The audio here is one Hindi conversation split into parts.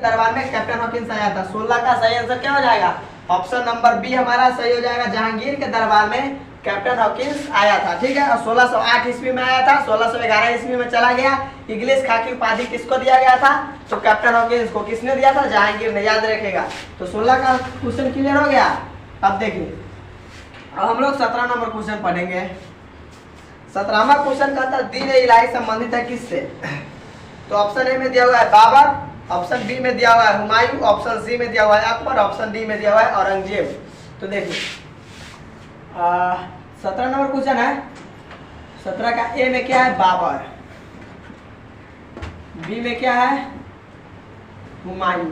दरबार में कैप्टन हॉकिंस आया था। 16 का सही आंसर क्या हो जाएगा? ऑप्शन नंबर बी हमारा सही हो जाएगा, जहांगीर के दरबार में कैप्टन हॉकिंस आया था। ठीक है, और 1608 ईस्वी में आया था, 1611 ईस्वी में चला गया। इंग्लिश खाकी उपाधि किसको दिया गया था? तो कैप्टन हॉकिंस को। किसने दिया था? जहांगीर ने, याद रखेगा। तो 16 का क्वेश्चन क्लियर हो गया। अब देखिए, अब हम लोग 17 नंबर क्वेश्चन पढ़ेंगे। 17वां क्वेश्चन कहता है दीन इलाही संबंधित है किससे? तो ऑप्शन ए में दिया हुआ है बाबर, ऑप्शन बी में दिया हुआ है हुमायूं, ऑप्शन सी में दिया हुआ है अकबर, ऑप्शन डी में दिया हुआ है औरंगजेब। तो देखिए 17 नंबर क्वेश्चन है। 17 का ए में क्या है? बाबर, बी में क्या है? हुमायूं,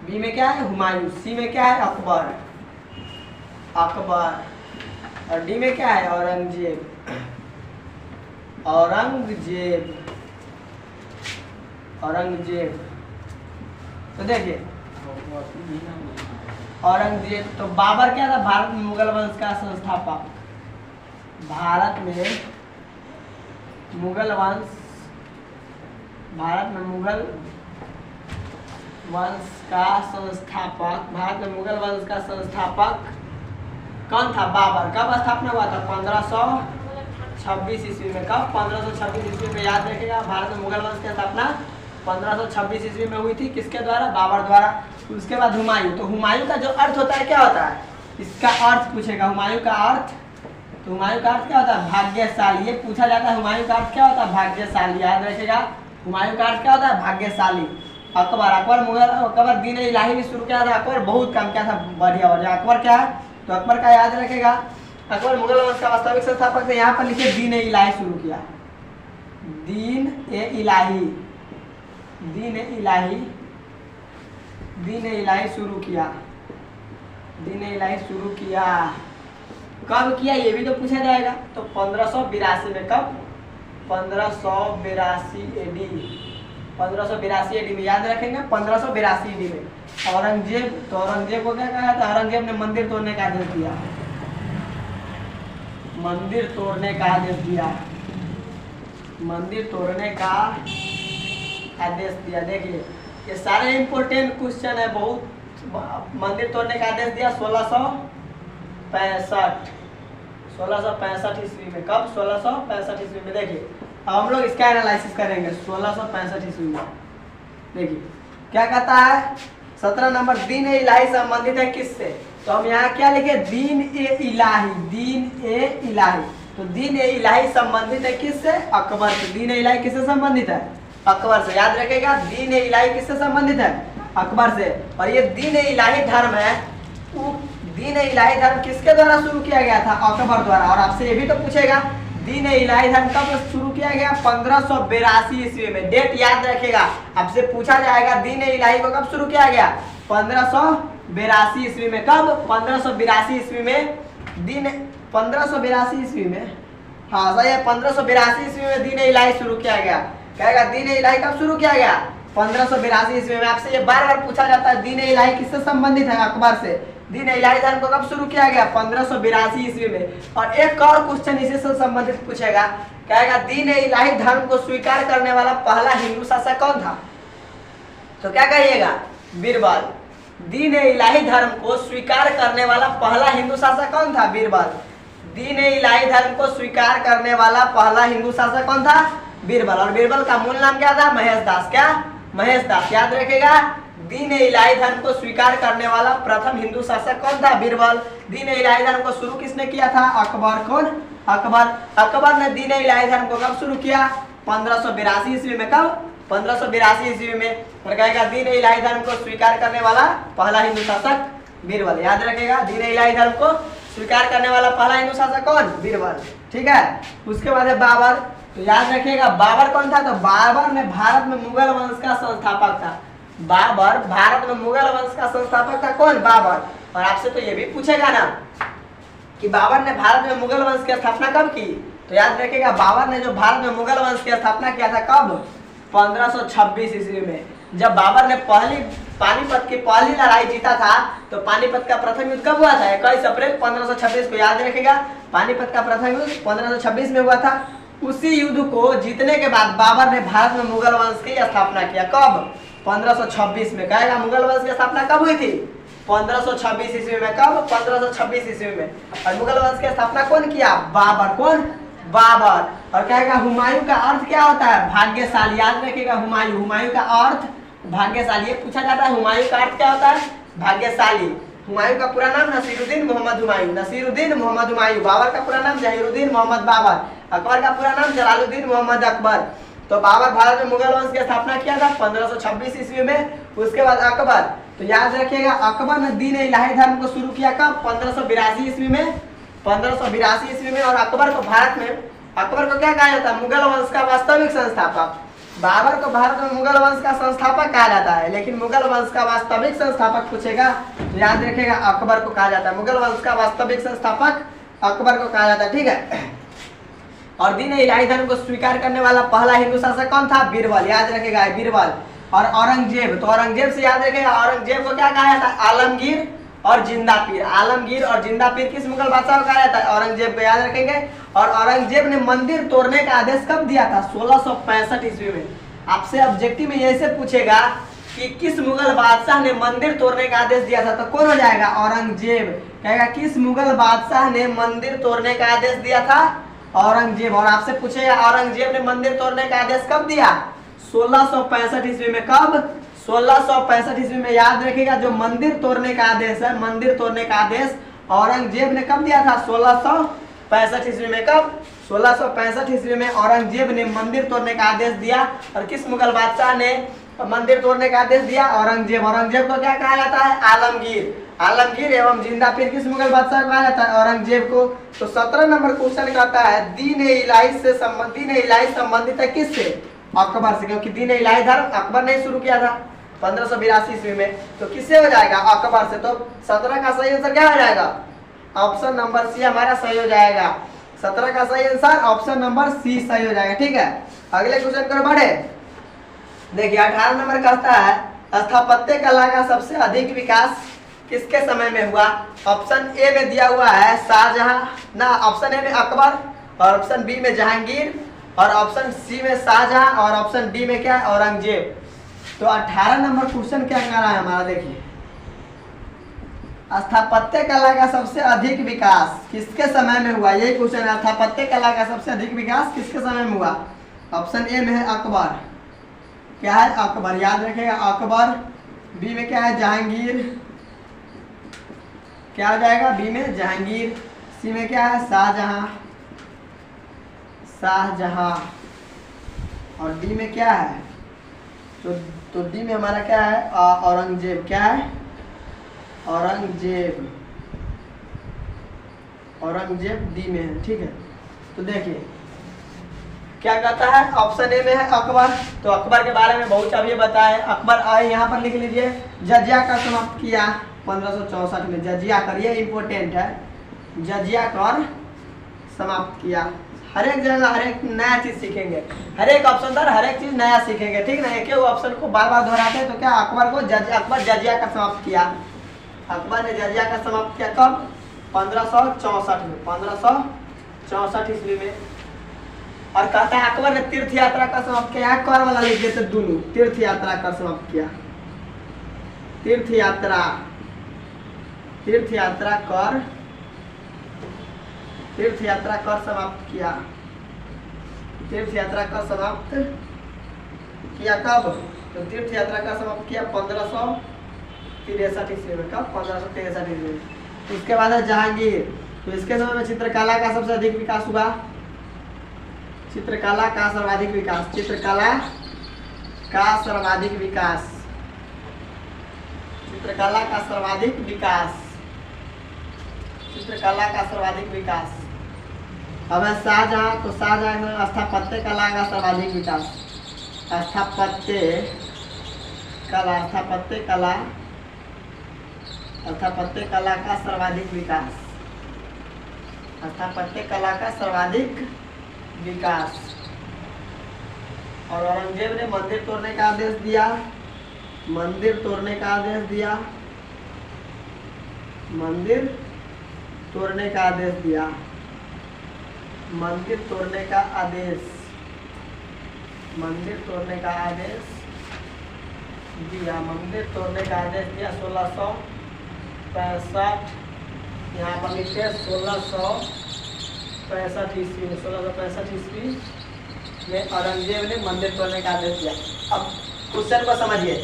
बी में क्या है? हुमायूं, सी में क्या है? अकबर, अकबर, और डी में क्या है? औरंगजेब, औरंगजेब, औरंगजेब। तो देखिए औरंगजेब, तो बाबर क्या था? भारत में मुगल वंश का संस्थापक, भारत में मुगल वंश, भारत में मुगल वंश का संस्थापक, भारत में मुगल वंश का संस्थापक कौन था? बाबर। कब स्थापना हुआ था? 1526 ईस्वी में। कब? 1526 ईस्वी में, याद रखिएगा। भारत में मुगल वंश की स्थापना 1526 ईस्वी में हुई थी। किसके द्वारा? बाबर द्वारा। उसके बाद हुमायूं, तो हुमायूं का जो अर्थ होता है क्या होता है? इसका अर्थ पूछेगा, हुमायूं का अर्थ। तो हुमायूं का अर्थ क्या होता है? भाग्यशाली। ये पूछा जाता है हुमायूं का अर्थ क्या होता है? भाग्यशाली, याद रखिएगा। हुमायूं का अर्थ क्या होता है? भाग्यशाली। अकबर, अकबर मुगल, अकबर दीन इलाही भी शुरू किया था। अकबर बहुत काम किया था, बढ़िया बढ़िया। अकबर क्या है? तो अकबर का याद रखेगा, अकबर मुगल वंश का वास्तविक संस्थापक थे। यहाँ पर लिखे दीन ए इलाही शुरू किया, दीन ए इलाही, दीन ए इलाही, दीन ए इलाही शुरू किया, दीन ए इलाही शुरू किया। कब किया ये भी तो पूछा जाएगा। तो 1582 में। कब? 1582 एडी, 1582 एडी में, याद रखेंगे। 1582 एडी में औरंगजेब, तो औरंगजेब को क्या कहा था? औरंगजेब ने मंदिर तोड़ने का आदेश दिया, मंदिर तोड़ने का आदेश दिया, मंदिर तोड़ने का आदेश दिया। देखिए ये सारे इंपोर्टेंट क्वेश्चन है बहुत। मंदिर तोड़ने का आदेश दिया 1665, 1665 ईस्वी में। कब? 1665 ईस्वी में। देखिए अब हम लोग इसका एनालिसिस करेंगे 1665 ईस्वी में। देखिए क्या कहता है 17 नंबर, दीन ए इलाही संबंधित है किससे? तो हम यहाँ क्या लिखे? दीन ए इलाही, दीन ए इलाही। तो दीन ए इलाही संबंधित है किससे? अकबर से। दीन ए इलाही किससे संबंधित है? अकबर से, याद रखेगा। दीन ए इलाही किससे संबंधित है? अकबर से। और ये दीन ए इलाही धर्म है, दीन ए इलाही धर्म किसके द्वारा शुरू किया गया था? अकबर द्वारा। और आपसे ये भी तो पूछेगा दीन ए इलाही धर्म कब शुरू किया गया? 1582 ईस्वी में। डेट याद रखेगा, आपसे पूछा जाएगा दीन ए इलाही को कब शुरू किया गया? 1582 ईस्वी में। कब? 1582 ईस्वी में दीन, 1582 ईस्वी में, हाँ सही है, 1582 ईस्वी में दीन ए इलाही शुरू किया गया। कहेगा दीन ए इलाही कब शुरू किया गया? 1582 ईस्वी में। आपसे ये बार बार पूछा जाता है दीन ए इलाही किससे संबंधित है? अकबर से। दीन इलाही धर्म को कब शुरू किया गया? 1582 ईस्वी में। और एक और क्वेश्चन इसी से संबंधित पूछेगा, कहेगा दीन इलाही धर्म को स्वीकार करने वाला पहला हिंदू शासक कौन था? तो क्या कहिएगा? बीरबल। दीन इलाही धर्म को स्वीकार करने वाला पहला हिंदू शासक कौन था? बीरबल। दीन इलाही धर्म को स्वीकार करने वाला पहला हिंदू शासक कौन था? बीरबल। और बीरबल का मूल नाम क्या था? महेश दास। क्या? महेश दास, याद रखेगा। दीन इलाही धर्म को स्वीकार करने वाला प्रथम हिंदू शासक कौन था? बीरबल। दीन इलाही धर्म को शुरू किसने किया था? अकबर। कौन? अकबर। अकबर ने दीन इलाही धर्म को कब शुरू किया? 1582 ईस्वी में। कब? 1582 ईस्वी में। और कहेगा दीन इलाही धर्म को स्वीकार करने वाला पहला हिंदू शासक बीरबल। याद रखेगा, दीन इलाही धर्म को स्वीकार करने वाला पहला हिंदू शासक कौन? बीरबल। ठीक है। उसके बाद है बाबर। तो याद रखिएगा बाबर कौन था? तो बाबर ने भारत में मुगल वंश का संस्थापक था। बाबर भारत में मुगल वंश का संस्थापक था। कौन? बाबर। और आपसे तो ये भी पूछेगा ना कि बाबर ने भारत में मुगल वंश की स्थापना कब की? तो याद रखिएगा बाबर ने जो भारत में मुगल वंश की स्थापना किया था कब? 1526 ईस्वी में। जब बाबर ने पानीपत की पहली लड़ाई जीता था, तो पानीपत का प्रथम युद्ध कब हुआ था? 21 अप्रैल 1526 को। याद रखेगा पानीपत का प्रथम युद्ध 1526 में हुआ था। उसी युद्ध को जीतने के बाद बाबर ने भारत में मुगल वंश की स्थापना किया। कब? 1526 में। कहेगा मुगल वंश की स्थापना कब हुई थी? 1526 ईस्वी में। कब? 1526 ईस्वी में। और मुगल वंश की स्थापना कौन किया? बाबर। कौन? बाबर। और कहेगा हुमायूं का अर्थ क्या होता है? भाग्यशाली। याद रखिएगा हुमायूं, हुमायूं का अर्थ भाग्यशाली। ये पूछा जाता है हुमायूं का अर्थ क्या होता है? भाग्यशाली। हुमायूं का पूरा नाम नसीरुद्दीन मोहम्मद हुमायूं। नसीरुद्दीन मोहम्मद हुमायूं। बाबर का पूरा नाम जहीरुद्दीन मोहम्मद बाबर। अकबर का पूरा नाम जलालुद्दीन मोहम्मद अकबर। तो बाबर भारत में मुगल वंश की स्थापना किया था 1526 ईस्वी में। उसके बाद अकबर, तो याद रखिएगा अकबर ने दीन इलाही धर्म को शुरू किया कब? 1582 ईस्वी में। 1582 ईस्वी में। और अकबर को भारत में, अकबर को क्या कहा जाता है? मुगल वंश का वास्तविक संस्थापक। बाबर को भारत में मुगल वंश का संस्थापक कहा जाता है, लेकिन मुगल वंश का वास्तविक संस्थापक पूछेगा तो याद रखिएगा अकबर को कहा जाता है। मुगल वंश का वास्तविक संस्थापक अकबर को कहा जाता है, ठीक है। और दीन इलाही धर्म को स्वीकार करने वाला पहला हिंदू शासक कौन था? बीरबल। याद रखेगा बीरबल। और औरंगजेब, तो औरंगजेब से याद रखेगा औरंगजेब को क्या कहा जाता है? आलमगीर और जिंदा पीर। आलमगीर और जिंदा पीर किस मुगल बादशाह को कहा जाता है? औरंगजेब को। याद रखेंगे। और औरंगजेब ने मंदिर तोड़ने का आदेश कब दिया था? 1665 ईस्वी में। आपसे ऑब्जेक्टिव में ऐसे पूछेगा कि किस मुगल बादशाह ने मंदिर तोड़ने का आदेश दिया था, तो कौन हो जाएगा? औरंगजेब। कहेगा किस मुगल बादशाह ने मंदिर तोड़ने का आदेश दिया था? औरंगजेब। और आपसे पूछेगा औरंगजेब ने मंदिर तोड़ने का आदेश कब दिया? 1665 ईस्वी में। कब? 1665 ईस्वी में। याद रखिएगा जो मंदिर तोड़ने का आदेश है, मंदिर तोड़ने का आदेश औरंगजेब ने कब दिया था? 1665 ईस्वी में। कब? 1665 ईस्वी में औरंगजेब ने मंदिर तोड़ने का आदेश दिया। और किस मुगल बादशाह ने मंदिर तोड़ने का आदेश दिया? औरंगजेब। औरंगजेब को क्या कहा जाता है? आलमगीर। आलमगीर एवं जिंदा पीर किस मुगल बादशाह को कहा जाता है? औरंगजेब को। तो 17 नंबर क्वेश्चन कहता है दीन इलाही से संबंधित है किससे? अकबर से, क्योंकि दीन इलाही धर्म अकबर ने शुरू किया था 1582 ईस्वी में। तो किससे हो जाएगा? अकबर से। तो 17 का सही आंसर क्या हो जाएगा? ऑप्शन नंबर सी हमारा सही हो जाएगा। 17 का सही आंसर ऑप्शन नंबर सी सही हो जाएगा, ठीक है। अगले क्वेश्चन पर बढ़े। देखिए 18 नंबर कहता है स्थापत्य कला का सबसे अधिक विकास किसके समय में हुआ? ऑप्शन ए में दिया हुआ है शाहजहां ना, ऑप्शन ए में अकबर, और ऑप्शन बी में जहांगीर, और ऑप्शन सी में शाहजहां, और ऑप्शन डी में क्या है? औरंगजेब। तो 18 नंबर क्वेश्चन क्या कह रहा है हमारा? देखिए स्थापत्य कला का सबसे अधिक विकास किसके समय में हुआ? यही क्वेश्चन है। स्थापत्य कला का सबसे अधिक विकास किसके समय में हुआ? ऑप्शन ए में है अकबर। क्या है? अकबर। याद रखेगा अकबर। बी में क्या है? जहांगीर। क्या हो जाएगा? बी में जहांगीर। सी में क्या है? शाहजहां। शाहजहां। और डी में क्या है? तो डी में हमारा क्या है? औरंगजेब। क्या है? औरंगजेब। औरंगजेब डी में है, ठीक है। तो देखिए क्या कहता है? ऑप्शन ए में है अकबर। तो अकबर के बारे में बहुत अभी बताया। अकबर आए यहाँ पर लिख लीजिए जजिया कर समाप्त किया 1564 में। जजिया कर, ये इम्पोर्टेंट है। जजिया कर समाप्त किया। हर एक जगह हर एक नया चीज सीखेंगे, हर एक ऑप्शन पर हर एक चीज नया सीखेंगे, ठीक ना। एक ही ऑप्शन को बार बार दोहराते हैं। तो क्या अकबर जजिया का समाप्त किया। अकबर ने जजिया का समाप्त किया कब? 1564 में। 1564 ईस्वी में। और कहता है अकबर ने तीर्थ यात्रा का समाप्त किया। कर वाला लिख देते दोनों, तीर्थ यात्रा का समाप्त किया। तीर्थ यात्रा, तीर्थ यात्रा कर, तीर्थ यात्रा कर समाप्त किया। तीर्थ यात्रा कर समाप्त किया कब? तो तीर्थ यात्रा का समाप्त किया 1563 ईस्वी में। कब? 1563 ईस्वी में। उसके बाद है जहांगीर। तो इसके समय में चित्रकला का सबसे अधिक विकास हुआ। चित्रकला का सर्वाधिक विकास। चित्रकला का सर्वाधिक विकास। चित्रकला का सर्वाधिक विकास। चित्रकला का सर्वाधिक विकास। अब है शाहजहां। तो शाहजहां में स्थापत्य कला का सर्वाधिक विकास। स्थापत्य कला, स्थापत्य कला, स्थापत्य कला का सर्वाधिक विकास। स्थापत्य कला का सर्वाधिक विकास। और औरंगजेब ने मंदिर तोड़ने का आदेश दिया। मंदिर तोड़ने का आदेश दिया। मंदिर तोड़ने का आदेश दिया। मंदिर तोड़ने का आदेश। मंदिर तोड़ने का आदेश दिया, मंदिर तोड़ने का आदेश दिया 1665। यहाँ पर लिखते हैं 1665 ईस्वी में, 1665 ईस्वी में औरंगजेब ने मंदिर तोड़ने का आदेश दिया। अब क्वेश्चन को समझिए,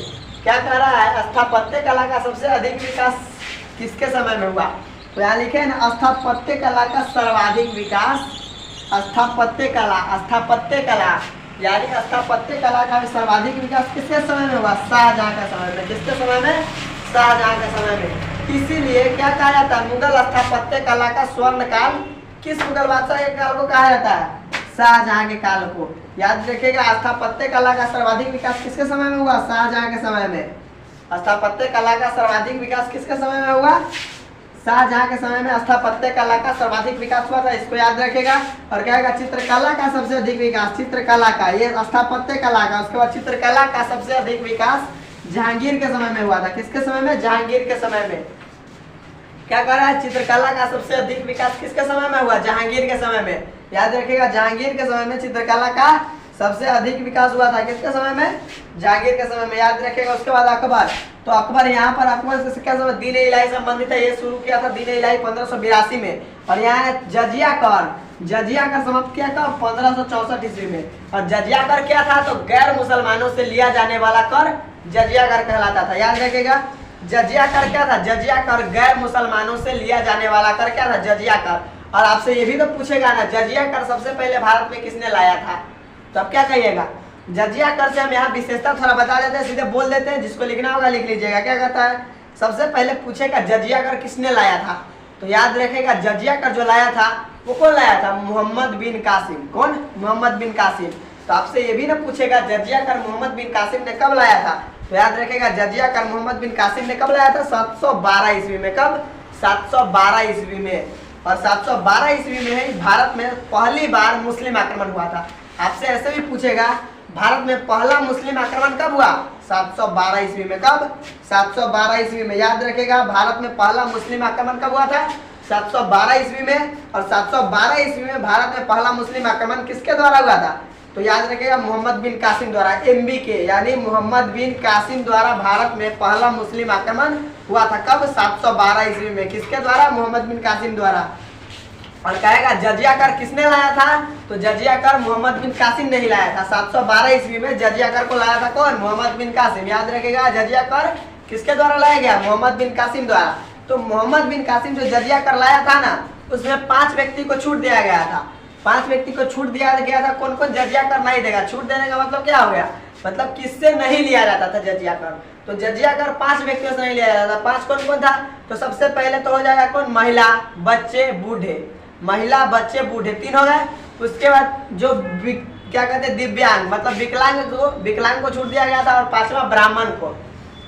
क्या कह रहा है, स्थापत्य कला का सबसे अधिक विकास किसके समय में हुआ? तो यहाँ लिखे है ना, स्थापत्य कला का सर्वाधिक विकास, स्थापत्य कला यानी स्थापत्य कला का सर्वाधिक विकास किसके समय में हुआ? शाहजहां के समय में। किसके समय में? शाहजहां के समय में। इसीलिए क्या कहा जाता है, मुगल स्थापत्य कला का स्वर्ण काल, किस मुगल बादशाह के काल को कहा जाता है? शाहजहां के काल को। याद रखिएगा, स्थापत्य कला का सर्वाधिक विकास किसके समय में हुआ? शाहजहां के समय में। स्थापत्य कला का सर्वाधिक विकास किसके समय में हुआ? शाहजहां के समय में स्थापत्य कला का सर्वाधिक विकास हुआ था, इसको याद रखेगा। और क्या है, चित्रकला का सबसे अधिक विकास, चित्रकला का, ये स्थापत्य कला का, उसके बाद चित्रकला का सबसे अधिक विकास जहांगीर के समय में हुआ था। किसके समय में? जहांगीर के समय में। क्या कर रहा है, चित्रकला का सबसे अधिक विकास किसके समय में हुआ? जहांगीर के समय में। याद रखिएगा, जहांगीर के समय में चित्रकला का सबसे अधिक विकास हुआ था। किसके समय में? जहांगीर के समय में। याद रखिएगा, उसके बाद अकबर, तो अकबर यहाँ पर अकबर से क्या समय? दीन इलाही संबंधित है, ये शुरू किया था दीन इलाही 1582 में। और यहाँ जजिया कर समाप्त किया था 1564 ईस्वी में। और जजिया कर क्या था? तो गैर मुसलमानों से लिया जाने वाला कर जजिया कर कहलाता था। याद रखिएगा, जजिया कर क्या था? जजिया कर गैर मुसलमानों से लिया जाने वाला कर क्या था? जजिया कर। और आपसे ये भी तो पूछेगा ना, जजिया कर सबसे पहले भारत में किसने लाया था? तो अब क्या कहिएगा, जजिया कर से हम यहाँ विशेषता थोड़ा बता देते हैं, सीधे बोल देते हैं, जिसको लिखना होगा लिख लीजिएगा। क्या कहता है, सबसे पहले पूछेगा जजिया कर किसने लाया था? तो याद रखेगा, जजिया कर जो लाया था वो कौन लाया था? मोहम्मद बिन कासिम। कौन? मोहम्मद बिन कासिम। तो आपसे ये भी ना पूछेगा, जजिया कर मोहम्मद बिन कासिम ने कब लाया था? तो याद रखेगा, जजिया कर मोहम्मद बिन कासिम ने कब लाया था? 712 ईस्वी में। कब? 712 ईस्वी में। और 712 ईस्वी में ही भारत में पहली बार मुस्लिम आक्रमण हुआ था। आपसे ऐसे भी पूछेगा, भारत में पहला मुस्लिम आक्रमण कब हुआ? 712 ईस्वी में। कब? 712 ईस्वी में। याद रखेगा, भारत में पहला मुस्लिम आक्रमण कब हुआ था? 712 ईस्वी में। और 712 ईस्वी में भारत में पहला मुस्लिम आक्रमण किसके द्वारा हुआ था? तो याद रखेगा, मोहम्मद बिन कासिम द्वारा, MBK यानी मोहम्मद बिन कासिम द्वारा भारत में पहला मुस्लिम आक्रमण हुआ था। कब? 712 ईस्वी में। किसके द्वारा? मोहम्मद बिन कासिम द्वारा। और कहेगा जजिया कर किसने लाया था? तो जजिया कर मोहम्मद बिन कासिम ने ही लाया था। 712 ईस्वी में जजिया कर को लाया था कौन? मोहम्मद बिन कासिम। याद रखेगा, जजिया कर किसके द्वारा लाया गया? मोहम्मद बिन कासिम द्वारा। तो मोहम्मद बिन कासिम जो जजिया कर लाया था ना, उसमें 5 व्यक्ति को छूट दिया गया था। 5 व्यक्ति को छूट दिया गया था। कौन कौन जजिया कर नहीं देगा? छूट देने का मतलब क्या हो गया? मतलब किससे नहीं लिया जाता था जजिया कर? तो जजिया कर 5 व्यक्तियों से नहीं लिया जाता था। 5 कौन कौन था? तो सबसे पहले तो हो जाएगा कौन? महिला, बच्चे, बूढ़े। महिला, बच्चे, बूढ़े 3 हो गए। उसके बाद जो क्या कहते हैं, दिव्यांग मतलब विकलांग को छूट दिया गया था। और 5वां ब्राह्मण को।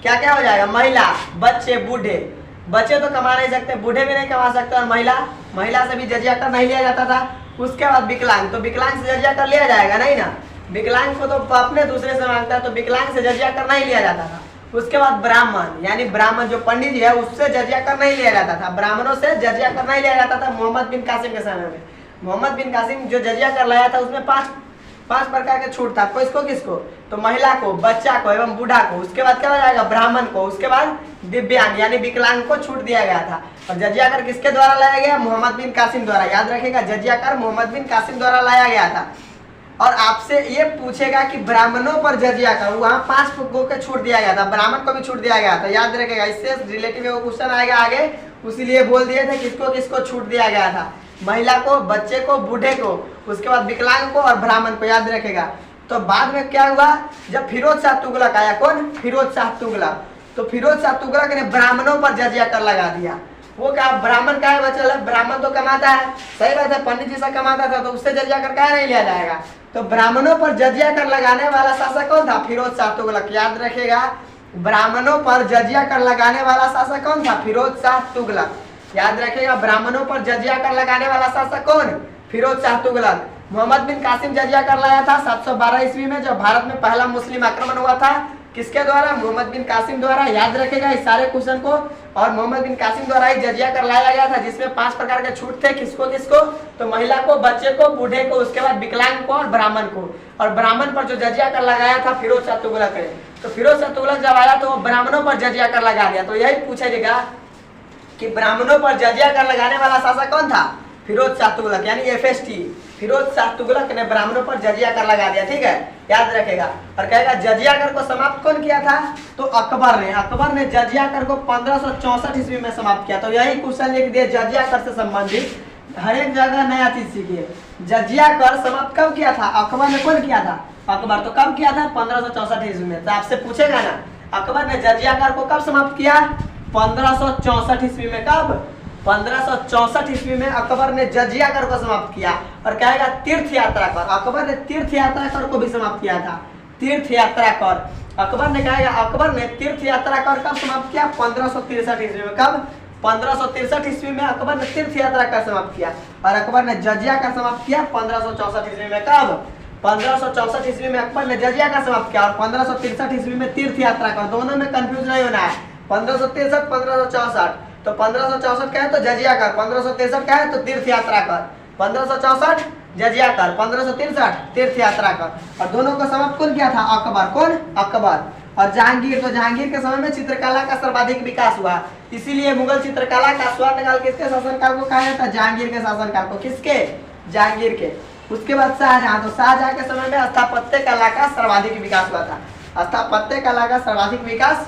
क्या क्या हो जाएगा? महिला, बच्चे, बूढ़े। बच्चे तो कमा नहीं सकते, बूढ़े भी नहीं कमा सकते। और महिला से भी जजिया कर नहीं लिया जाता था। उसके बाद विकलांग, तो विकलांग से जजिया कर लिया जाएगा नहीं ना? विकलांग को तो अपने दूसरे से मांगता है, तो विकलांग से जजिया कर नहीं लिया जाता था। उसके बाद ब्राह्मण, यानी ब्राह्मण जो पंडित जी है उससे जजिया कर नहीं लिया जाता था। ब्राह्मणों से जजिया कर नहीं लिया जाता था मोहम्मद बिन कासिम के समय में। मोहम्मद बिन कासिम जो जजिया कर लाया था उसमें 5 प्रकार के छूट था। किसको किसको? तो महिला को, बच्चा को एवं बूढ़ा को। उसके बाद क्या हो जाएगा? ब्राह्मण को। उसके बाद दिव्यांग यानी विकलांग को छूट दिया गया था। और जजिया कर किसके द्वारा लाया गया? मोहम्मद बिन कासिम द्वारा। याद रखेगा, जजिया कर मोहम्मद बिन कासिम द्वारा लाया गया था। और आपसे ये पूछेगा कि ब्राह्मणों पर जजिया कर, वहाँ 5 को के छूट दिया गया था, ब्राह्मण को भी छूट दिया गया था। याद रखेगा, इससे रिलेटिव क्वेश्चन आएगा आगे, उसीलिए बोल दिए थे किसको किसको छूट दिया गया था। महिला को, बच्चे को, बूढ़े को, उसके बाद विकलांग को और ब्राह्मण को। याद रखेगा। तो बाद में क्या हुआ, जब फिरोज शाह तुगलक आया। कौन? फिरोज शाह तुगलक। तो फिरोज शाह तुगलक ने ब्राह्मणों पर जजिया कर लगा दिया। वो क्या, ब्राह्मण का है बचल है? ब्राह्मण तो कमाता है, सही बात है, पंडित जी से कमाता था, तो उससे जजिया कर क्या नहीं लिया जाएगा? तो ब्राह्मणों पर जजिया कर लगाने वाला शासक कौन था? फिरोज शाह तुगलक। याद रखेगा, ब्राह्मणों पर जजिया कर लगाने वाला शासक कौन था? फिरोज शाह तुगलक। याद रखेगा, ब्राह्मणों पर जजिया कर लगाने वाला शासक कौन? फिरोज शाह तुगलक। मोहम्मद बिन कासिम जजिया कर लाया था 712 ईस्वी में, जब भारत में पहला मुस्लिम आक्रमण हुआ था। किसके द्वारा? मोहम्मद बिन कासिम द्वारा। याद रखेगा इस सारे क्वेश्चन को। और मोहम्मद बिन कासिम द्वारा ही जजिया कर लाया गया था, जिसमें 5 प्रकार के छूट थे। किसको किसको? तो महिला को, बच्चे को, बूढ़े को, उसके बाद विकलांग को और ब्राह्मण को। और ब्राह्मण पर जो जजिया कर लगाया था फिरोज शाह तुगलक ने, तो फिरोज शाह तुगलक जब आया तो वो ब्राह्मणों पर जजिया कर लगा दिया। तो यही पूछेगा कि ब्राह्मणों पर जजिया कर लगाने वाला शासक कौन था? फिरोज शाह तुगलक, यानी FST। फिरोज शाह तुगलक ने ब्राह्मणों पर जजिया कर लगा दिया। ठीक है, याद रखेगा। और कहेगा जजिया कर को समाप्त कौन किया था? तो अकबर ने। अकबर ने जजिया कर को 1564 ईस्वी में समाप्त किया। तो यही क्वेश्चन लिख दिए जजिया कर से संबंधित, हर एक जगह नया चीज सीखिए। जजिया कर समाप्त कब किया था? अकबर ने। कौन किया था? अकबर। तो कब किया था? 1564 ईस्वी में। तो आपसे पूछेगा ना, अकबर ने जजिया कर को कब समाप्त किया? 1564 ईस्वी में। कब? 1564 ईस्वी में अकबर ने जजिया कर को समाप्त किया। और कहेगा तीर्थ यात्रा कर, अकबर ने तीर्थ यात्रा कर को भी समाप्त किया था। तीर्थ यात्रा कर अकबर ने, कहेगा अकबर ने तीर्थ यात्रा कर कब समाप्त किया? 1563 ईस्वी में। कब? 1563 ईस्वी में अकबर ने तीर्थ यात्रा कर समाप्त किया। और अकबर ने जजिया कर समाप्त किया 1564 ईस्वी में। कब? 1564 ईस्वी में अकबर ने जजिया कर समाप्त किया। और 1563 ईस्वी में तीर्थ यात्रा कर। दोनों में कंफ्यूज नहीं होना है। 1563, 1564। तो 1564 का है तो जजिया कर, 1563 का है तो तीर्थ यात्रा कर। 1564 जजिया कर, 1563 तीर्थ यात्रा कर। और दोनों को समाप्त कौन किया था? अकबर। कौन? अकबर। और जहांगीर, तो जहांगीर के समय में चित्रकला का सर्वाधिक विकास हुआ, इसीलिए मुगल चित्रकला का स्वर्णकाल किसके शासनकाल को कहा जाता है? जहांगीर के शासनकाल को। किसके? जहांगीर के। उसके बाद शाहजहां, तो शाहजहां के समय में स्थापत्य कला का सर्वाधिक विकास हुआ था। स्थापत्य कला का सर्वाधिक विकास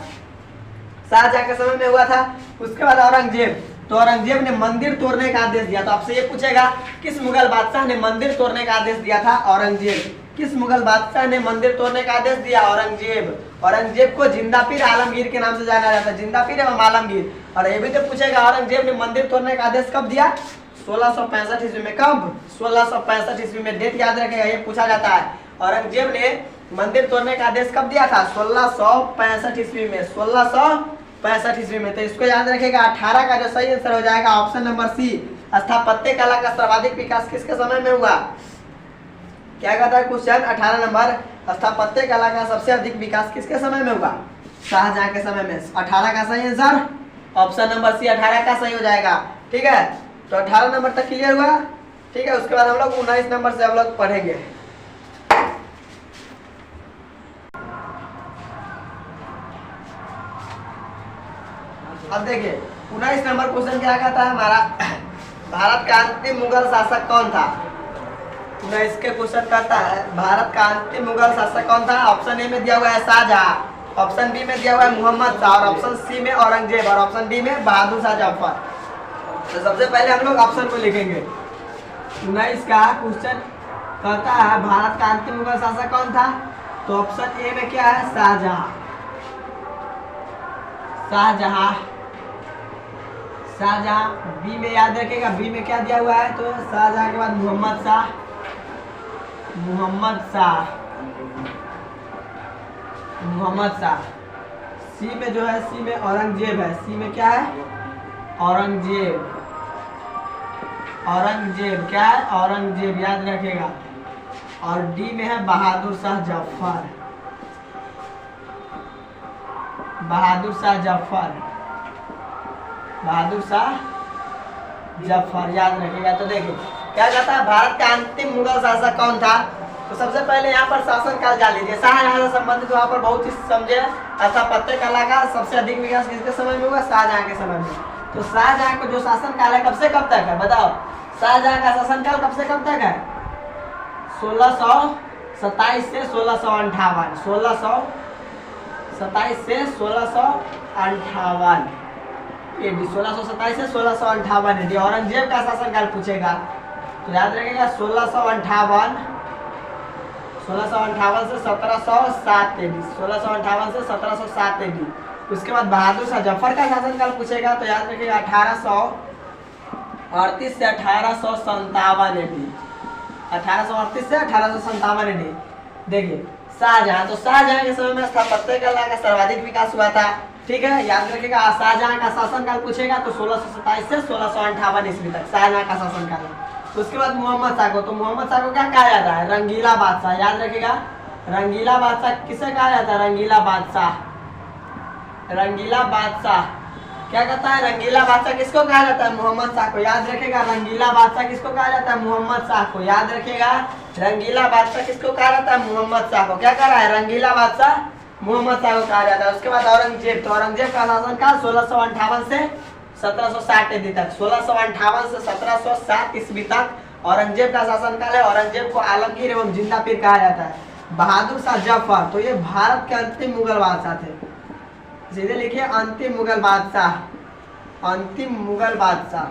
शाहजहां के समय में हुआ था। उसके बाद औरंगजेब, तो औरंगजेब ने मंदिर तोड़ने का आदेश दिया। तो आपसे ये पूछेगा किस मुगल बादशाह ने मंदिर तोड़ने का आदेश दिया था? औरंगजेब। किस मुगल बादशाह ने मंदिर तोड़ने का आदेश दिया? औरंगजेब। औरंगजेब को जिंदा पीर आलमगीर के नाम से जाना जाता है, जिंदा पीर एवं आलमगीर। और ये भी तो पूछेगा औरंगजेब ने मंदिर तोड़ने का आदेश कब दिया? 1665 ईस्वी में। कब? 1665 ईस्वी में। डेट याद रखेगा, ये पूछा जाता है। औरंगजेब ने मंदिर तोड़ने का आदेश कब दिया था? 1665 ईस्वी में। 1665 ईस्वी में। तो इसको याद रखेगा। 18 का जो सही आंसर हो जाएगा ऑप्शन नंबर सी। स्थापत्य कला का सर्वाधिक विकास किसके समय में हुआ? क्या कहता है क्वेश्चन? 18 नंबर, स्थापत्य कला का सबसे अधिक विकास किसके समय में हुआ? शाहजहां के समय में। 18 का सही आंसर ऑप्शन नंबर सी 18 का सही हो जाएगा। ठीक है, तो 18 नंबर तक क्लियर हुआ। ठीक है, उसके बाद हम लोग 19 नंबर से हम लोग पढ़ेंगे। अब देखिए 19 नंबर क्वेश्चन क्या कहता है हमारा? भारत का अंतिम मुगल शासक कौन था? 19 के क्वेश्चन कहता है भारत का अंतिम मुगल शासक कौन था? ऑप्शन ए में दिया हुआ है शाहजहां, ऑप्शन बी में दिया हुआ है मोहम्मद शाह, और ऑप्शन सी में औरंगजेब, और ऑप्शन डी में बहादुर शाह जफर। तो सबसे पहले हम लोग ऑप्शन को लिखेंगे। 19 का क्वेश्चन कहता है भारत का अंतिम मुगल शासक कौन था? तो ऑप्शन ए में क्या है? शाहजहां। शाहजहां। शाहजहां। बी में याद रखेगा, बी में क्या दिया हुआ है? तो शाहजहां के बाद मोहम्मद शाह, मोहम्मद शाह, मोहम्मद शाह। सी में जो है, सी में औरंगजेब है। सी में क्या है? औरंगजेब। औरंगजेब क्या है? औरंगजेब, याद रखेगा। और डी में है बहादुर शाह जफर, बहादुर शाह जफर, बहादुर शाह जफर, याद रखेगा। तो देखिए क्या कहता है भारत का अंतिम मुगल शासक कौन था? तो सबसे पहले यहाँ पर शासन काल जान लीजिए। शाहजहां से संबंधित वहाँ पर बहुत चीज समझे। स्थापत्य कला का सबसे अधिक विकास किसके समय में हुआ? शाहजहां के समय में। तो शाहजहां को जो शासन काल है कब से कब तक है? बताओ, शाहजहां का शासन काल कब से कब तक है? 1627 से 1658, 1627 से 1658 एडी, 1627 से 1658 एडी। औरंगजेब का शासनकाल पूछेगा तो याद रखिएगा 1658 से 1707 एडी, 1658 से 1707 एडी। उसके बाद बहादुर शाह जफर का शासनकाल पूछेगा तो याद रखिएगा 1838 से 1857 एडी, 1838 से 1857 एडी। देखिए शाहजहां, तो शाहजहां के समय में स्थापत्य कला का सर्वाधिक विकास हुआ था। ठीक है, याद रखिएगा। शाहजहां का शासनकाल पूछेगा तो 1627 से 1658 ईस्वी तक शाहजहां का शासनकाल है। उसके बाद मोहम्मद शाह को, तो मोहम्मद शाह को क्या कहा जाता है? रंगीला बादशाह, याद रखिएगा। रंगीला बादशाह किसे कहा जाता है? रंगीला बादशाह, रंगीला बादशाह क्या कहता है? रंगीला बादशाह किसको कहा जाता है? मोहम्मद शाह को। याद रखेगा, रंगीला बादशाह किसको कहा जाता है? मोहम्मद शाह को। याद रखेगा, रंगीला बादशाह किसको कहा जाता है? मोहम्मद शाह को। क्या कह रहा है? रंगीला बादशाह मोहम्मद शाह को कहा जाता है। उसके बाद औरंगजेब, तो औरंगजेब का शासनकाल 1658 से 1760 ईस्वी तक, 1658 से 1760 ईस्वी तक औरंगजेब का शासनकाल है। औरंगजेब को आलमगीर एवं जिंदा पीर कहा जाता है। बहादुर शाह जफर, तो ये भारत के अंतिम मुगल बादशाह थे। सीधे लिखिए अंतिम मुगल बादशाह, अंतिम मुगल बादशाह।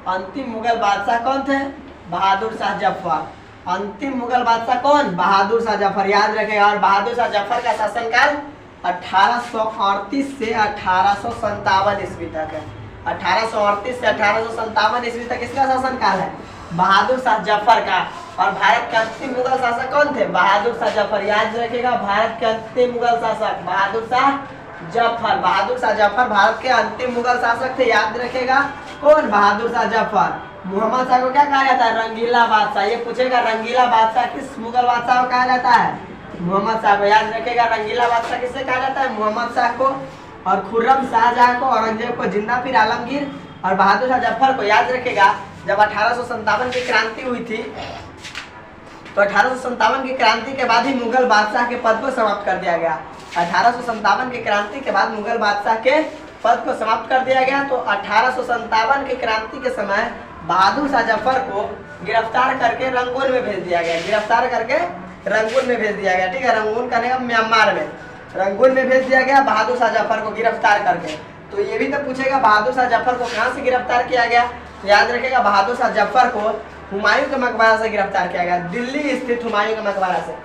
अंतिम मुगल बादशाह कौन थे? बहादुर शाह जफर। अंतिम मुगल बादशाह कौन? बहादुर शाह जफर। याद रखेगा। और बहादुर शाह जफर का शासनकाल 1838 से 1857 ईस्वी तक है। 1838 से 1857 ईस्वी तक इसका शासनकाल है बहादुर शाह जफर का। और भारत के अंतिम मुगल शासक कौन थे? बहादुर शाह जफर। याद रखेगा, भारत के अंतिम मुगल शासक बहादुर शाह जफर। बहादुर शाह जफर भारत के अंतिम मुगल शासक थे। याद रखेगा, कौन? बहादुर शाह जफर। मोहम्मद शाह को क्या कहा जाता है? रंगीला बादशाह। ये पूछेगा, रंगीला बादशाह किस मुगल बादशाह को कहा जाता है? मोहम्मद शाह को। याद रखेगा, रंगीला बादशाह किससे कहा जाता है? मोहम्मद शाह को। और खुर्रम शाहजहां को, औरंगजेब को, जिंदा पीर आलमगीर और बहादुर शाह जफर को। याद रखेगा, जब 1857 की क्रांति हुई थी तो 1857 की क्रांति के बाद ही मुगल बादशाह के पद को समाप्त कर दिया गया। 1857 की क्रांति के बाद मुगल बादशाह के पद को समाप्त कर दिया गया। तो 1857 की क्रांति के समय बहादुर शाह जफर को गिरफ्तार करके रंगून में भेज दिया गया। गिरफ्तार करके रंगून में भेज दिया गया। ठीक है, रंगून करने का म्यांमार में, रंगून में भेज दिया गया बहादुर शाह जफर को गिरफ्तार करके। तो ये भी तो पूछेगा, बहादुर शाह जफर को कहाँ से गिरफ्तार किया गया? तो याद रखेगा, बहादुर शाह जफर को हुमायूं के मकबरा से गिरफ्तार किया गया, दिल्ली स्थित हुमायूं के मकबरा से।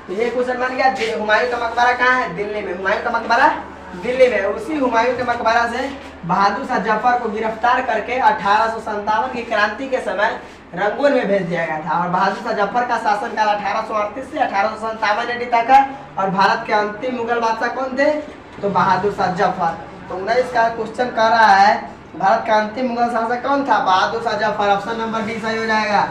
तो ये क्वेश्चन बन गया, हुमायूं का मकबरा कहाँ है? दिल्ली में। हुमायूं का मकबरा दिल्ली में। उसी हुमायूं के मकबरा से बहादुर शाह जफर को गिरफ्तार करके 1857 की क्रांति के समय रंगून में भेज दिया गया था। और बहादुर शाह जफर का शासनकाल 1838 से 1857 ईस्वी तक है। और भारत के अंतिम मुगल बादशाह कौन थे? तो बहादुर शाह जफर। तो 19 का क्वेश्चन कर रहा है, भारत का अंतिम मुगल शासक कौन था? Bahadur Shah Zafar. Option number D सही हो जाएगा।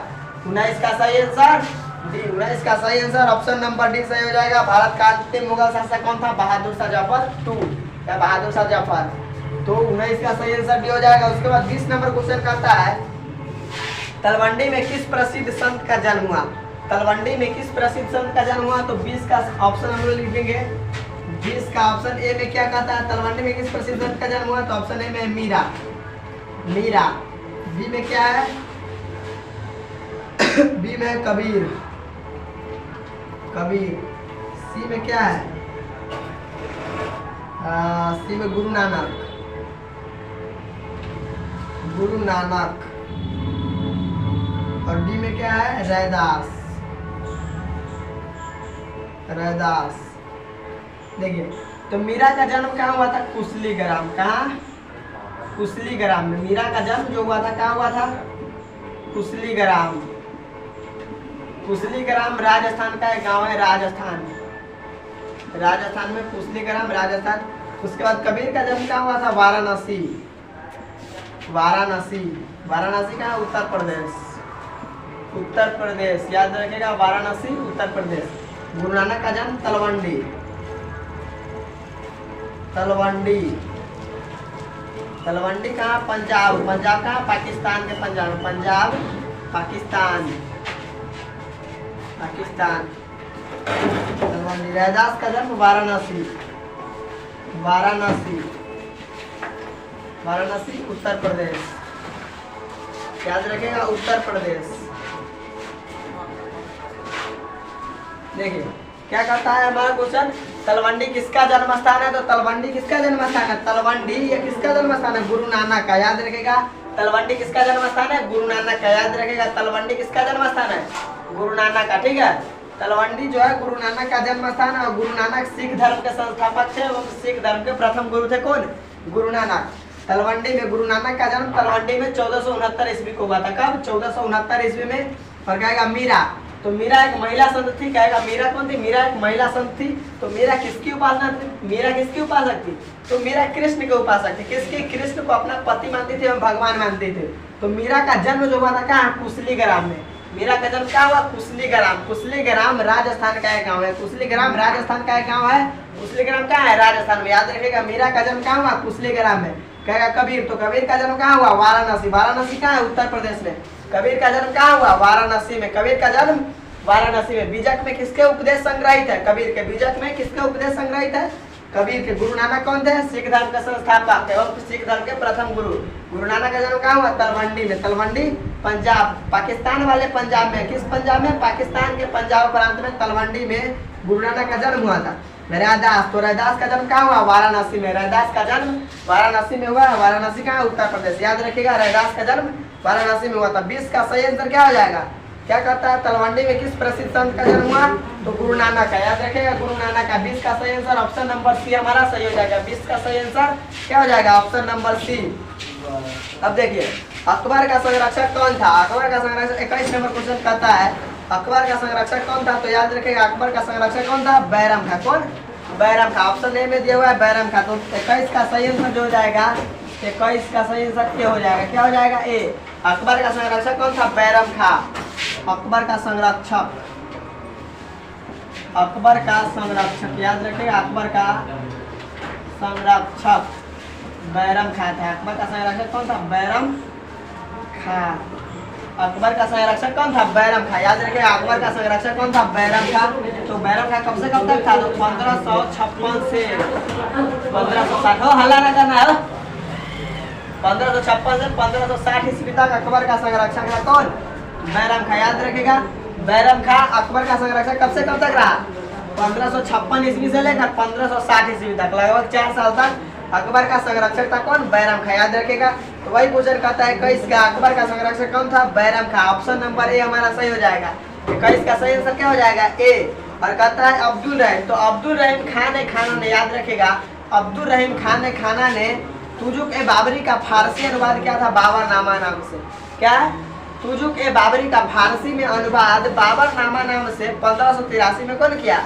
19 का सही आंसर डी। 19 का सही आंसर ऑप्शन नंबर डी सही हो जाएगा। भारत का अंतिम मुगल शासक कौन था? बहादुर शाह जफर 2 या बहादुर शाह जफर। तो 19 का सही आंसर डी हो जाएगा। उसके बाद 20 नंबर क्वेश्चन करता है, तलवंडी में किस प्रसिद्ध संत का जन्म हुआ? तलवंडी में किस प्रसिद्ध संत का जन्म हुआ? तो 20 का ऑप्शन हम लोग लिखेंगे। 20 का ऑप्शन ए में क्या कहता है? तलवंडी में किस प्रसिद्ध संत का जन्म हुआ? तो ऑप्शन ए में मीरा, मीरा। बी में क्या है? बी में कबीर, कबीर। सी में क्या है? सी में गुरु नानक, गुरु नानक। और डी में क्या है? रैदास, रैदास। देखिए, तो मीरा का जन्म कहाँ हुआ था? कुसलीग्राम। कहाँ? कुसलीग्राम में। मीरा का जन्म जो हुआ था कहाँ हुआ था? कुसलीग्राम। कुसलीग्राम राजस्थान का एक गांव है, राजस्थान, राजस्थान में कुसलीग्राम, राजस्थान। उसके बाद कबीर का जन्म कहाँ हुआ था? वाराणसी, वाराणसी। वाराणसी कहाँ? उत्तर प्रदेश, उत्तर प्रदेश। याद रखिएगा, वाराणसी उत्तर प्रदेश। गुरु नानक का जन्म तलवंडी, तलवंडी। तलवंडी कहाँ? पंजाब। पंजाब कहाँ? पाकिस्तान के पंजाब, पंजाब पाकिस्तान, पाकिस्तान। तलवंडी। रैदास का जन्म वाराणसी, वाराणसी, वाराणसी उत्तर प्रदेश। याद रखेगा, उत्तर प्रदेश। देखिए क्या कहता है हमारा क्वेश्चन, तलवंडी किसका जन्म स्थान है? तो तलवंडी किसका जन्म स्थान है? तलवंडी ये किसका जन्म स्थान है? गुरु नानक का। याद रखेगा, तलवंडी किसका जन्म स्थान है? गुरु नानक का। याद रखेगा, तलवंडी किसका जन्म स्थान है? गुरु नानक का। ठीक है, तलवंडी जो है गुरु नानक का जन्म स्थान है। और गुरु नानक सिख धर्म के संस्थापक थे एवं सिख धर्म के प्रथम गुरु थे। कौन? गुरु नानक। तलवंडी में गुरु नानक का जन्म तलवंडी में 1469 ईस्वी को हुआ था। कब? 1469 ईस्वी में। और कहेगा मीरा, तो मीरा एक महिला संत थी। कहेगा मीरा कौन थी? मीरा एक महिला संत थी। तो मीरा किसकी उपासना थी? मीरा किसकी उपासक थी? तो मीरा कृष्ण के उपासक थी। किसके? कृष्ण को अपना पति मानती थी एवं भगवान मानती थी। तो मीरा का जन्म जो हुआ था कहाँ? कुसलीग्राम में। मीरा का जन्म क्या हुआ? कुसलीग्राम। कुसलीग्राम राजस्थान का एक गांव है। कुसलीग्राम राजस्थान का एक गांव है। कुसलीग्राम क्या है? राजस्थान में। याद रखिएगा मीरा का जन्म क्या हुआ? कुसलीग्राम में। कहेगा कबीर, तो कबीर का जन्म कहाँ हुआ? वाराणसी। वाराणसी कहाँ है? उत्तर प्रदेश में। कबीर का जन्म कहाँ हुआ? वाराणसी में। कबीर का जन्म वाराणसी में। बीजक में किसके उपदेश संग्रहित है? कबीर के। बीजक में किसके उपदेश संग्रहित है? कबीर के। गुरु नानक कौन थे? सिख धर्म के संस्थापक एवं सिख धर्म के प्रथम गुरु। गुरु नानक का जन्म कहाँ हुआ? तलवंडी में। तलवंडी पंजाब, पाकिस्तान वाले पंजाब में। किस पंजाब में? पाकिस्तान के पंजाब प्रांत में तलवंडी में गुरु नानक का जन्म हुआ था। रैदास, तो रैदास का जन्म कहाँ हुआ? वाराणसी में। रैदास का जन्म वाराणसी में हुआ। वाराणसी कहाँ? उत्तर प्रदेश। याद रखिएगा रैदास का जन्म वाराणसी में हुआ था। 20 का सही आंसर क्या हो जाएगा? क्या कहता है? तलवंडी में किस प्रसिद्ध संत का जन्म हुआ? तो गुरु नानक का। याद रखिएगा गुरु नानक का। 20 का सही आंसर ऑप्शन नंबर सी हमारा सही हो जाएगा। 20 का सही आंसर क्या हो जाएगा? Option number C. अब देखिए अकबर का संरक्षक कौन था? अकबर का संरक्षक 21 नंबर क्वेश्चन कहता है अकबर का संरक्षक कौन था? तो याद रखिएगा अकबर का संरक्षक कौन था? बैरम खां। कौन? बैरम खां। ऑप्शन ए में दिया हुआ है बैरम खां। तो 21 का सही आंसर जो हो जाएगा 21 का सही आंसर क्या हो जाएगा? क्या हो जाएगा? ए। अकबर का संरक्षक कौन था? बैरम खां। अकबर का संरक्षक, अकबर का संरक्षक याद रखिएगा अकबर का संरक्षक बैरम खां था। अकबर का संरक्षक कौन था? बैरम खां। अकबर का संरक्षक कौन था? बैरम खां। याद रखिएगा अकबर का संरक्षक कौन था? बैरम खां। तो बैरम खां कब से कब तक था? तो 1556 से 1560। हो हल्ला ना करना है। 1556 से 1560 ईस्वी तक अकबर का संरक्षक है कौन? बैरम खां। याद रखिएगा बैरम खां अकबर का संरक्षक कब से कब तक रहा? 1556 ईस्वी से लेकर 1560 ईस्वी तक, लगभग 4 साल तक अकबर का संरक्षक था कौन? बैरम खां। याद रखिएगा। तो वही क्वेश्चन कहता है 21 का अकबर का संरक्षक कौन था? बैरम खां। ऑप्शन नंबर ए हमारा सही हो जाएगा। 21 का सही आंसर क्या हो जाएगा? ए। और कहता है अब्दुल रहीम, तो अब्दुल रहीम खान ने खाना ने, याद रखिएगा अब्दुल रहीम खान ने खाना ने तुजुक ए बाबरी का फारसी अनुवाद किया था बाबरनामा नाम से। क्या है? तुजुक ए बाबरी का फारसी में अनुवाद बाबरनामा नाम से 1583 में कौन किया?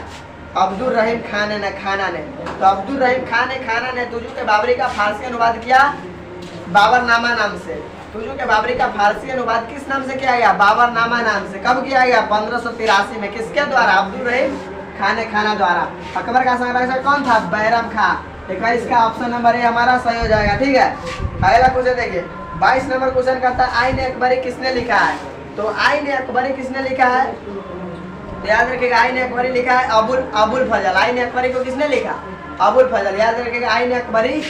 अब्दुल रहीम खान ने खाना ने। तो अब्दुल रहीम खान ने खाना ने तुजुक ए बाबरी का फारसी अनुवाद किया बाबरनामा नाम से। तुजुक ए बाबरी का फारसी अनुवाद किस नाम से किया गया? बाबरनामा नाम से। कब किया गया? 1583 में। किसके द्वारा? अब्दुल रहीम खान ने खाना द्वारा। अकबर का संरक्षक कौन था? बैरम खां। 21 का ऑप्शन नंबर ए हमारा सही हो जाएगा। ठीक है, अगला क्वेश्चन देखिए 22 नंबर क्वेश्चन कहता है आईन अकबरी किसने लिखा है? तो आईन अकबरी किसने लिखा है? याद रखिएगा आईन अकबरी लिखा है अबुल फजल। आईन अकबरी को किसने लिखा? अबुल फजल। याद रखिएगा आईन अकबरी,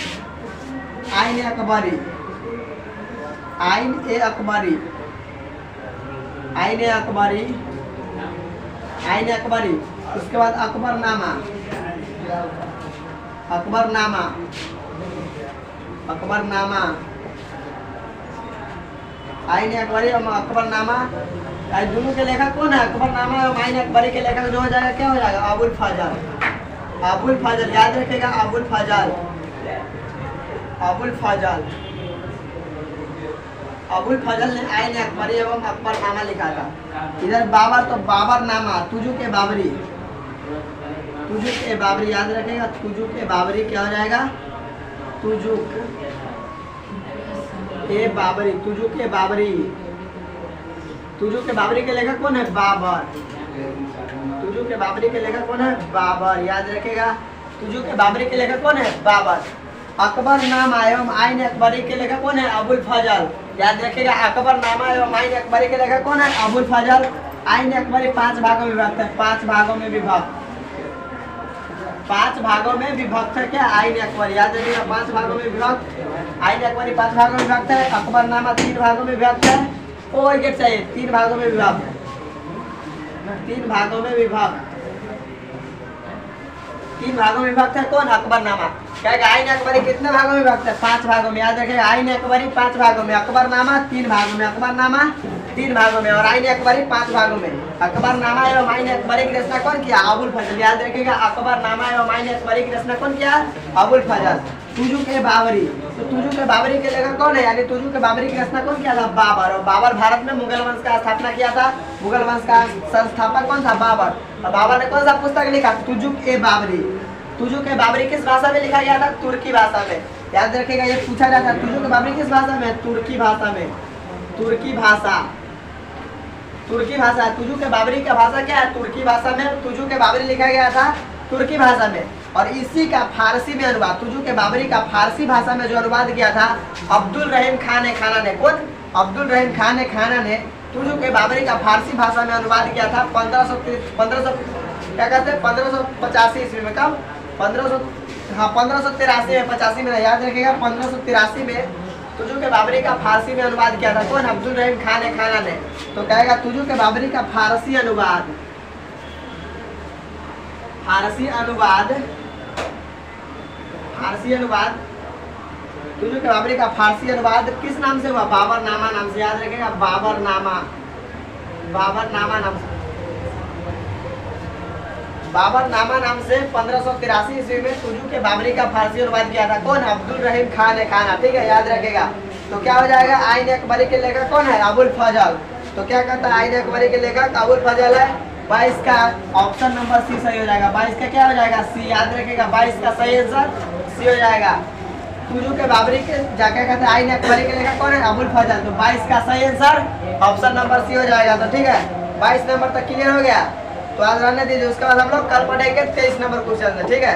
आईन अकबरी, आईन ए अकबरी, आईन ए अकबरी, आईन अकबरी। उसके बाद अकबरनामा, अकबरनामा, अकबरनामा, आईन अकबरी और अकबरनामा दोनों के लेखक कौन है? अकबरनामा और आईन अकबरी के लेखक जो हो जाएगा क्या हो जाएगा? अबुल फजल। अबुल फजल। याद रखिएगा अबुल फजल, अबुल फजल। अबुल फजल ने आईन अकबरी एवं अकबरनामा लिखा था। इधर बाबर, तो बाबरनामा, तुजुक ए बाबरी, तुजुक ए बाबरी। याद रखेगा तुजुक ए बाबरी क्या हो जाएगा? तुजुक ए बाबरी, तुजुक ए बाबरी। तुजुक ए बाबरी के लेखक कौन है? बाबर। तुजुक ए बाबरी के लेखक कौन है? बाबर। याद रखेगा तुजुक ए बाबरी के लेखक कौन है? बाबर। अकबरनामा एवं आईन अकबरी के लेखक कौन है? अबुल फजल। याद रखिएगा अकबरनामा एवं आईन अकबरी के लेखक कौन है? अबुल फजल। आईन अकबरी 5 भागों में विभक्त है, 5 भागों में विभक्त, 5 भागों में विभक्त है। क्या? आईन अकबरी। याद रखिएगा 5 भागों में विभक्त। आईन अकबरी 5 भागों में विभक्त है। अकबरनामा 3 भागों में विभक्त है। ओ विकेट चाहिए, 3 भागों में विभक्त, 3 भागों में विभक्त, 3 भागों में विभक्त है। कौन? अकबरनामा। क्या आईन अकबरी कितने भागों में विभक्त है? 5 भागों में। याद रखिएगा आईन अकबरी 5 भागों में, अकबरनामा 3 भागों में, अकबरनामा 3 भागों में और आईन अकबरी 5 भागों में। अकबरनामा एवं आईन अकबरी की रचना कौन किया? अबुल फजल। याद रखिएगा अकबरनामा एवं आईन अकबरी की रचना कौन किया? अबुल फजल। तुजुक ए बाबरी, तो तुजुक ए बाबरी के लेखक कौन है? यानी तुजुक ए बाबरी की रचना कौन किया था? बाबर। और बाबर भारत में मुगल वंश का स्थापना किया था। मुगल वंश का संस्थापक कौन था? बाबर। और बाबर ने कौन सा पुस्तक लिखा? तुजुक ए बाबरी। तुजुक ए बाबरी किस भाषा में लिखा गया था? तुर्की भाषा में। याद रखिएगा ये पूछा जाता है तुजुक ए बाबरी किस भाषा में? तुर्की भाषा में, तुर्की भाषा, तुर्की भाषा है। तुजू के बाबरी का भाषा क्या है? तुर्की भाषा में तुजू के बाबरी लिखा गया था तुर्की भाषा में, और इसी का फारसी में अनुवाद, तुजू के बाबरी का फारसी भाषा में जो अनुवाद किया था अब्दुल रहीम खान खाना ने। कौन? अब्दुल रहीम खान खाना ने तुजू के बाबरी का फारसी भाषा में अनुवाद किया था 1585 ईस्वी में। कब? 1583 में, 85 में याद रखिएगा, 1583 में तुजू के बाबरी का फारसी में अनुवाद किया था। कौन? अब्दुल रहीम खान खाना ने। तो कहेगा तुजू के बाबरी का फारसी अनुवाद, फारसी अनुवाद, फारसी अनुवाद, तुजू के बाबरी का फारसी अनुवाद किस नाम से हुआ? बाबरनामा नाम से। याद रखेगा, बाबरनामा, बाबरनामा नाम से, बाबरनामा नाम से 1583 ईस्वी में तुजू के बाबरी का फारसी अनुवाद किया था। कौन? अब्दुल रहीम खान खाना। ठीक है, याद रखेगा। तो क्या हो जाएगा? आइन अकबरी के लेखक कौन है? अबुल फजल। तो क्या कहता है? आइन अकबरी के लेखक अबुल फजल है। 22 का ऑप्शन नंबर सी सही हो जाएगा। 22 का क्या हो जाएगा? सी। याद रखेगा, 22 का सही आंसर सी हो जाएगा। तुजू के बाबरी के जाके कहते हैं आइन अकबरी के लेखक कौन है? अबुल फजल। तो 22 का सही आंसर ऑप्शन नंबर सी हो जाएगा। तो ठीक है, 22 नंबर तक क्लियर हो गया। तो आज रहने दीजिए, उसके बाद हम लोग कल पढ़ेंगे 23 नंबर क्वेश्चन। ठीक है।